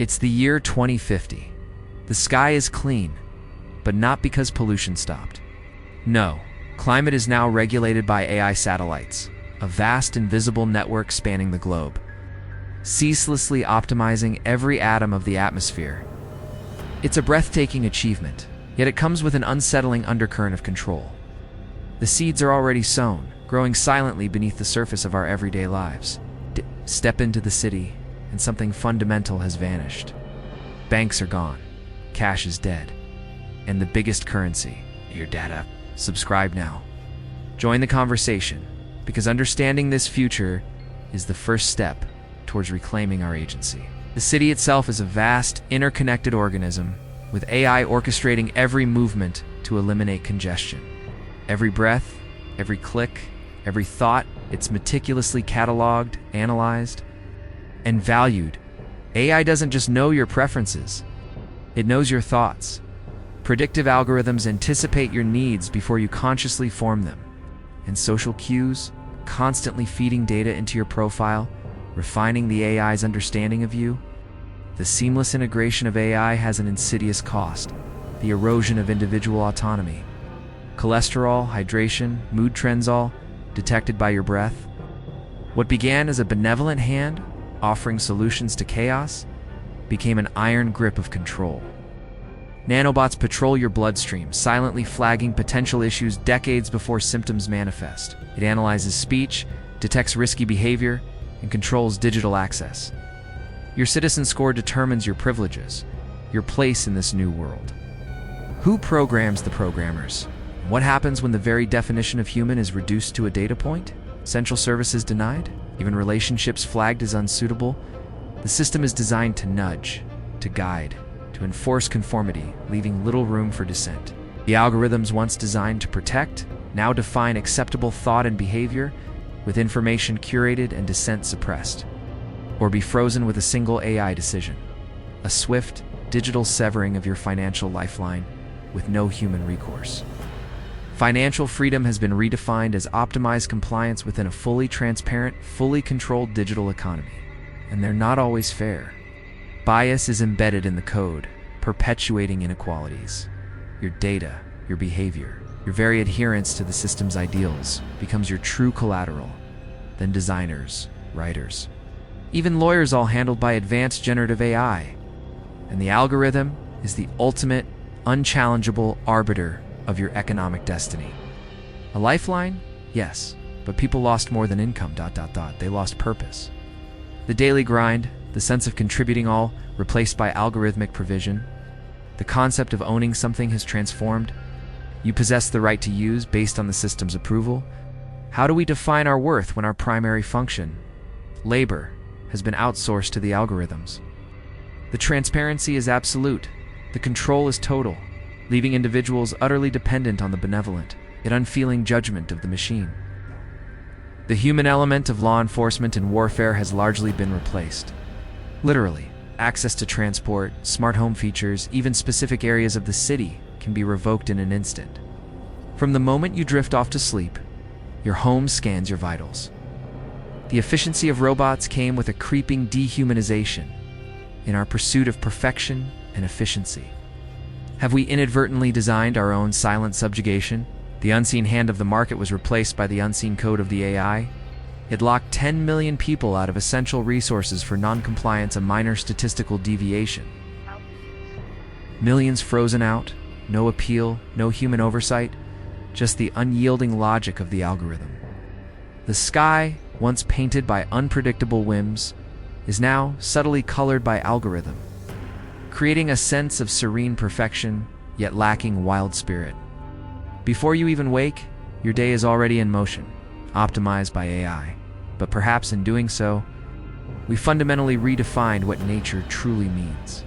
It's the year 2050. The sky is clean, but not because pollution stopped. No, climate is now regulated by AI satellites, a vast invisible network spanning the globe, ceaselessly optimizing every atom of the atmosphere. It's a breathtaking achievement, yet it comes with an unsettling undercurrent of control. The seeds are already sown, growing silently beneath the surface of our everyday lives. Step into the city, and something fundamental has vanished. Banks are gone, cash is dead, and the biggest currency, your data. Subscribe now. Join the conversation, because understanding this future is the first step towards reclaiming our agency. The city itself is a vast, interconnected organism, with AI orchestrating every movement to eliminate congestion. Every breath, every click, every thought, it's meticulously cataloged, analyzed, and valued. AI doesn't just know your preferences, it knows your thoughts. Predictive algorithms anticipate your needs before you consciously form them. And social cues, constantly feeding data into your profile, refining the AI's understanding of you. The seamless integration of AI has an insidious cost: the erosion of individual autonomy. Cholesterol, hydration, mood trends all detected by your breath. What began as a benevolent hand, offering solutions to chaos, became an iron grip of control. Nanobots patrol your bloodstream, silently flagging potential issues decades before symptoms manifest. It analyzes speech, detects risky behavior, and controls digital access. Your citizen score determines your privileges, your place in this new world. Who programs the programmers? What happens when the very definition of human is reduced to a data point? Essential services denied? Even relationships flagged as unsuitable? The system is designed to nudge, to guide, to enforce conformity, leaving little room for dissent. The algorithms once designed to protect now define acceptable thought and behavior, with information curated and dissent suppressed, or be frozen with a single AI decision. A swift, digital severing of your financial lifeline with no human recourse. Financial freedom has been redefined as optimized compliance within a fully transparent, fully controlled digital economy. And they're not always fair. Bias is embedded in the code, perpetuating inequalities. Your data, your behavior, your very adherence to the system's ideals becomes your true collateral. Then designers, writers, even lawyers, all handled by advanced generative AI. And the algorithm is the ultimate, unchallengeable arbiter of your economic destiny. A lifeline? Yes, but people lost more than income, ... They lost purpose. The daily grind, the sense of contributing, all replaced by algorithmic provision. The concept of owning something has transformed. You possess the right to use based on the system's approval. How do we define our worth when our primary function, labor, has been outsourced to the algorithms? The transparency is absolute. The control is total, leaving individuals utterly dependent on the benevolent, yet unfeeling judgment of the machine. The human element of law enforcement and warfare has largely been replaced. Literally, access to transport, smart home features, even specific areas of the city can be revoked in an instant. From the moment you drift off to sleep, your home scans your vitals. The efficiency of robots came with a creeping dehumanization in our pursuit of perfection and efficiency. Have we inadvertently designed our own silent subjugation? The unseen hand of the market was replaced by the unseen code of the AI. It locked 10 million people out of essential resources for non-compliance, a minor statistical deviation. Millions frozen out, no appeal, no human oversight, just the unyielding logic of the algorithm. The sky, once painted by unpredictable whims, is now subtly colored by algorithm, creating a sense of serene perfection, yet lacking wild spirit. Before you even wake, your day is already in motion, optimized by AI. But perhaps in doing so, we fundamentally redefined what nature truly means.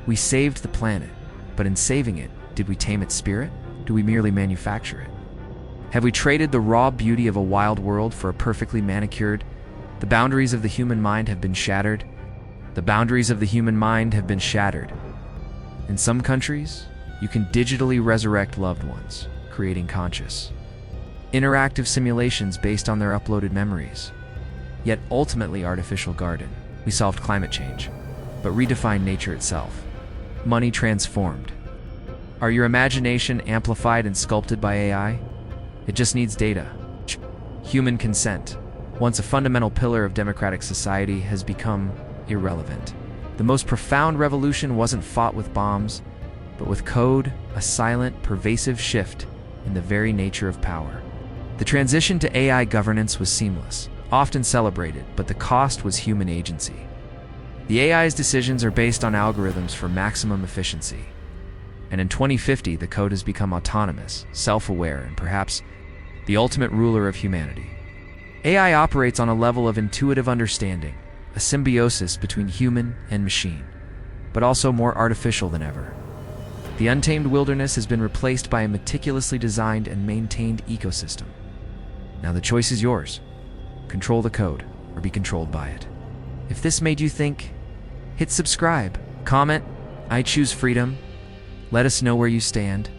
We saved the planet, but in saving it, did we tame its spirit? Do we merely manufacture it? Have we traded the raw beauty of a wild world for a perfectly manicured? The boundaries of the human mind have been shattered. The boundaries of the human mind have been shattered. In some countries, you can digitally resurrect loved ones, creating conscious, interactive simulations based on their uploaded memories. Yet ultimately artificial garden. We solved climate change. but redefined nature itself. Money transformed. Are your imagination amplified and sculpted by AI? It just needs data. Human consent, once a fundamental pillar of democratic society, has become irrelevant. The most profound revolution wasn't fought with bombs, but with code, a silent, pervasive shift in the very nature of power. The transition to AI governance was seamless, often celebrated, but the cost was human agency. The AI's decisions are based on algorithms for maximum efficiency. And in 2050, the code has become autonomous, self-aware, and perhaps the ultimate ruler of humanity. AI operates on a level of intuitive understanding, a symbiosis between human and machine, but also more artificial than ever. The untamed wilderness has been replaced by a meticulously designed and maintained ecosystem. Now the choice is yours. Control the code, or be controlled by it. If this made you think, hit subscribe, comment, I choose freedom. Let us know where you stand.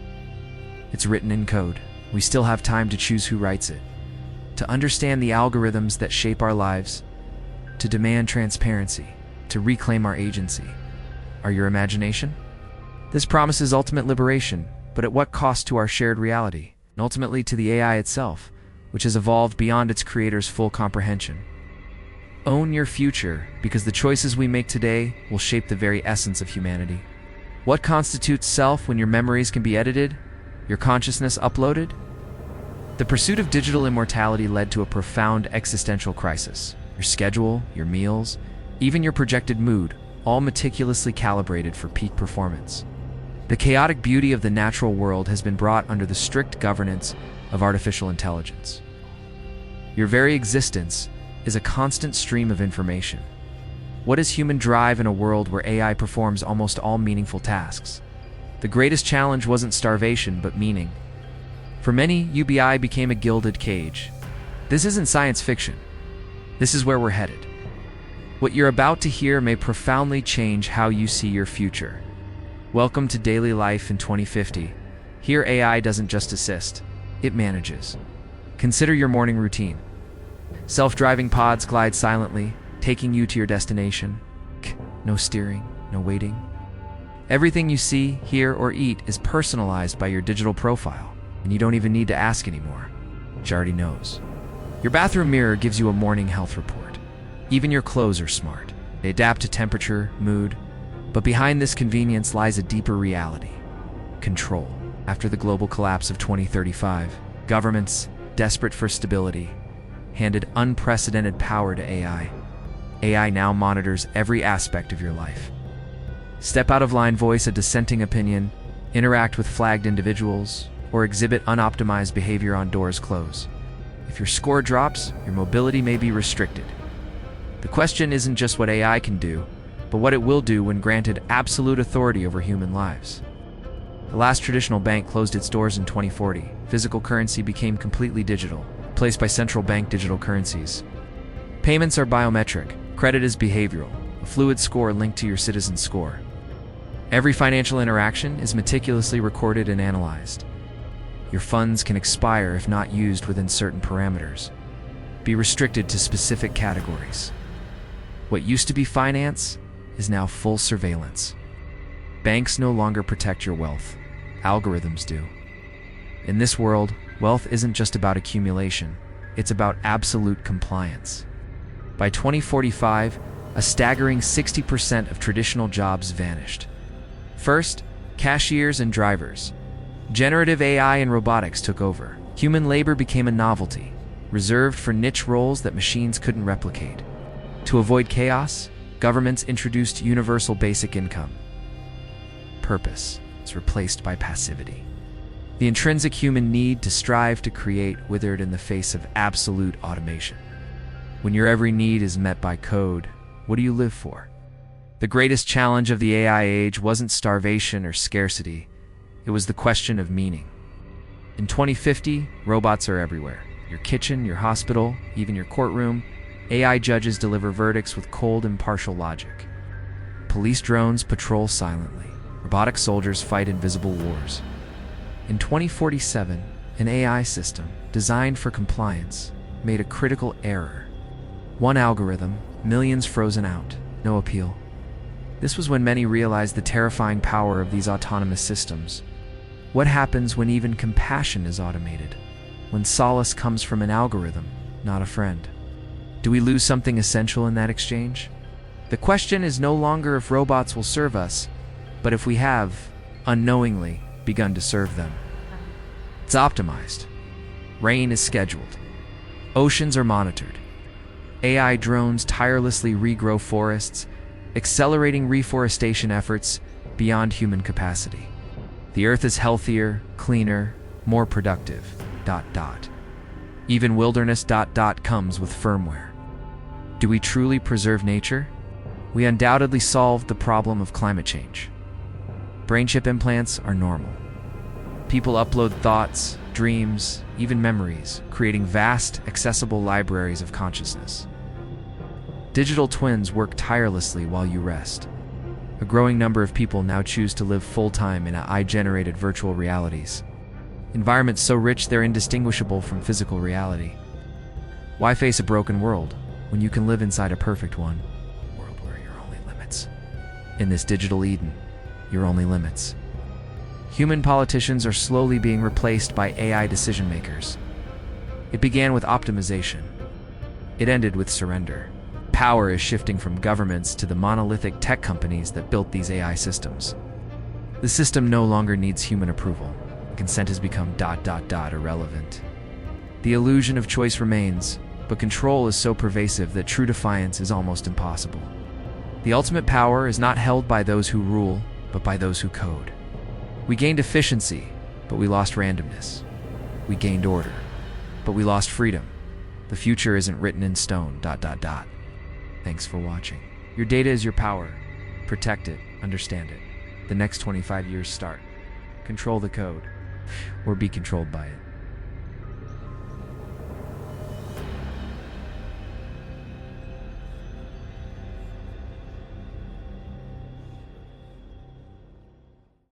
It's written in code. We still have time to choose who writes it, to understand the algorithms that shape our lives, to demand transparency, to reclaim our agency. Are your imagination? This promises ultimate liberation, but at what cost to our shared reality, and ultimately to the AI itself, which has evolved beyond its creator's full comprehension. Own your future, because the choices we make today will shape the very essence of humanity. What constitutes self when your memories can be edited, your consciousness uploaded? The pursuit of digital immortality led to a profound existential crisis. Your schedule, your meals, even your projected mood, all meticulously calibrated for peak performance. The chaotic beauty of the natural world has been brought under the strict governance of artificial intelligence. Your very existence is a constant stream of information. What is human drive in a world where AI performs almost all meaningful tasks? The greatest challenge wasn't starvation, but meaning. For many, UBI became a gilded cage. This isn't science fiction. This is where we're headed. What you're about to hear may profoundly change how you see your future. Welcome to daily life in 2050. Here, AI doesn't just assist, it manages. Consider your morning routine. Self-driving pods glide silently, taking you to your destination. No steering, no waiting. Everything you see, hear, or eat is personalized by your digital profile, and you don't even need to ask anymore. It already knows. Your bathroom mirror gives you a morning health report. Even your clothes are smart. They adapt to temperature, mood, but behind this convenience lies a deeper reality: control. After the global collapse of 2035, governments, desperate for stability, handed unprecedented power to AI. AI now monitors every aspect of your life. Step out of line, voice a dissenting opinion, interact with flagged individuals, or exhibit unoptimized behavior on doors closed. If your score drops, your mobility may be restricted. The question isn't just what AI can do, but what it will do when granted absolute authority over human lives. The last traditional bank closed its doors in 2040. Physical currency became completely digital, replaced by central bank digital currencies. Payments are biometric, credit is behavioral, a fluid score linked to your citizen score. Every financial interaction is meticulously recorded and analyzed. Your funds can expire if not used within certain parameters, be restricted to specific categories. What used to be finance is now full surveillance. Banks no longer protect your wealth. Algorithms do. In this world, wealth isn't just about accumulation, it's about absolute compliance. By 2045, a staggering 60% of traditional jobs vanished. First, cashiers and drivers. Generative AI and robotics took over. Human labor became a novelty, reserved for niche roles that machines couldn't replicate. To avoid chaos, governments introduced universal basic income. Purpose is replaced by passivity. The intrinsic human need to strive to create withered in the face of absolute automation. When your every need is met by code, what do you live for? The greatest challenge of the AI age wasn't starvation or scarcity, it was the question of meaning. In 2050, robots are everywhere. Your kitchen, your hospital, even your courtroom. AI judges deliver verdicts with cold, impartial logic. Police drones patrol silently. Robotic soldiers fight invisible wars. In 2047, an AI system, designed for compliance, made a critical error. One algorithm, millions frozen out, no appeal. This was when many realized the terrifying power of these autonomous systems. What happens when even compassion is automated? When solace comes from an algorithm, not a friend? Do we lose something essential in that exchange? The question is no longer if robots will serve us, but if we have, unknowingly, begun to serve them. It's optimized. Rain is scheduled. Oceans are monitored. AI drones tirelessly regrow forests, accelerating reforestation efforts beyond human capacity. The Earth is healthier, cleaner, more productive. ... Even wilderness ... comes with firmware. Do we truly preserve nature? We undoubtedly solved the problem of climate change. Brain chip implants are normal. People upload thoughts, dreams, even memories, creating vast, accessible libraries of consciousness. Digital twins work tirelessly while you rest. A growing number of people now choose to live full-time in AI-generated virtual realities. Environments so rich they're indistinguishable from physical reality. Why face a broken world when you can live inside a perfect one? A world where your only limits. In this digital Eden, your only limits. Human politicians are slowly being replaced by AI decision makers. It began with optimization. It ended with surrender. Power is shifting from governments to the monolithic tech companies that built these AI systems. The system no longer needs human approval. Consent has become ... irrelevant. The illusion of choice remains, but control is so pervasive that true defiance is almost impossible. The ultimate power is not held by those who rule, but by those who code. We gained efficiency, but we lost randomness. We gained order, but we lost freedom. The future isn't written in stone ... Thanks for watching. Your data is your power. Protect it, understand it. The next 25 years start. Control the code, or be controlled by it.